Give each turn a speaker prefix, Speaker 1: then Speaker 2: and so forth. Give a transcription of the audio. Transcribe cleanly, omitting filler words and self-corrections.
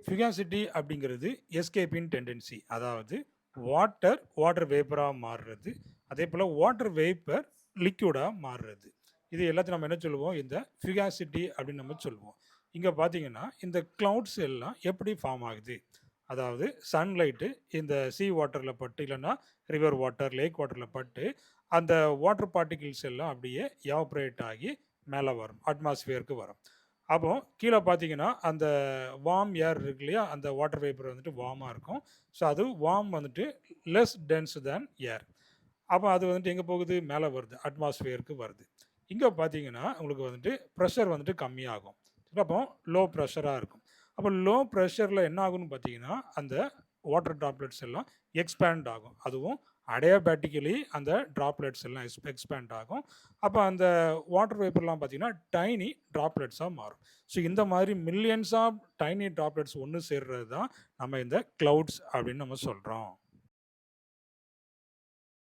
Speaker 1: ஃபிகாசிட்டி அப்படிங்கிறது எஸ்கேப்பின் டெண்டன்சி. அதாவது வாட்டர் வேப்பரா மாறுறது. அதேபோல வாட்டர் வேப்பர் லிக்விடா மாறுறது. இது எல்லாத்தையும் நம்ம என்ன சொல்லுவோம்? இந்த ஃபிகாசிட்டி அப்படின்னு நம்ம சொல்லுவோம். இங்க பார்த்தீங்கன்னா, இந்த கிளவுட்ஸ் எல்லாம் எப்படி ஃபார்ம் ஆகுது? அதாவது சன்லைட்டு இந்த சீ வாட்டர்ல பட்டு, இல்லன்னா ரிவர் வாட்டர், லேக் வாட்டர்ல பட்டு, அந்த வாட்டர் பார்ட்டிகிள்ஸ் எல்லாம் அப்படியே எவாப்பரேட் ஆகி மேல வரும். அட்மாஸ்பியருக்கு வரும். அப்போ கீழ பார்த்தீங்கன்னா, அந்த வார்ம் ஏர் இருக்கு இல்லையா? அந்த வாட்டர் வேப்பர் வந்துட்டு வார்மா இருக்கும். ஸோ அது வார்ம் வந்துட்டு லெஸ் டென்ஸ் தேன் ஏர். அப்ப அது வந்துட்டு எங்க போகுது? மேல வருது. அட்மாஸ்பியருக்கு வருது. இங்க பார்த்தீங்கன்னா, உங்களுக்கு வந்துட்டு பிரஷர் வந்துட்டு கம்மியாகும். அப்போ லோ பிரஷரா இருக்கும். அப்ப லோ பிரஷர்ல என்ன ஆகும்னு பார்த்தீங்கன்னா, அந்த வாட்டர் டிராப்லெட்ஸ் எல்லாம் எக்ஸ்பேண்ட் ஆகும். அதுவும் அடியாபாட்டிக்கலி அந்த டிராப்லெட்ஸ் எல்லாம் எக்ஸ்பேண்ட் ஆகும். அப்ப அந்த வாட்டர் வேப்பர்லாம் பார்த்தீங்கன்னா, டைனி டிராப்லெட்ஸா மாறும். ஸோ இந்த மாதிரி மில்லியன்ஸ் ஆஃப் டைனி டிராப்லெட்ஸ் ஒண்ணு சேர்றது தான் நம்ம இந்த கிளவுட்ஸ் அப்படின்னு நம்ம சொல்றோம்.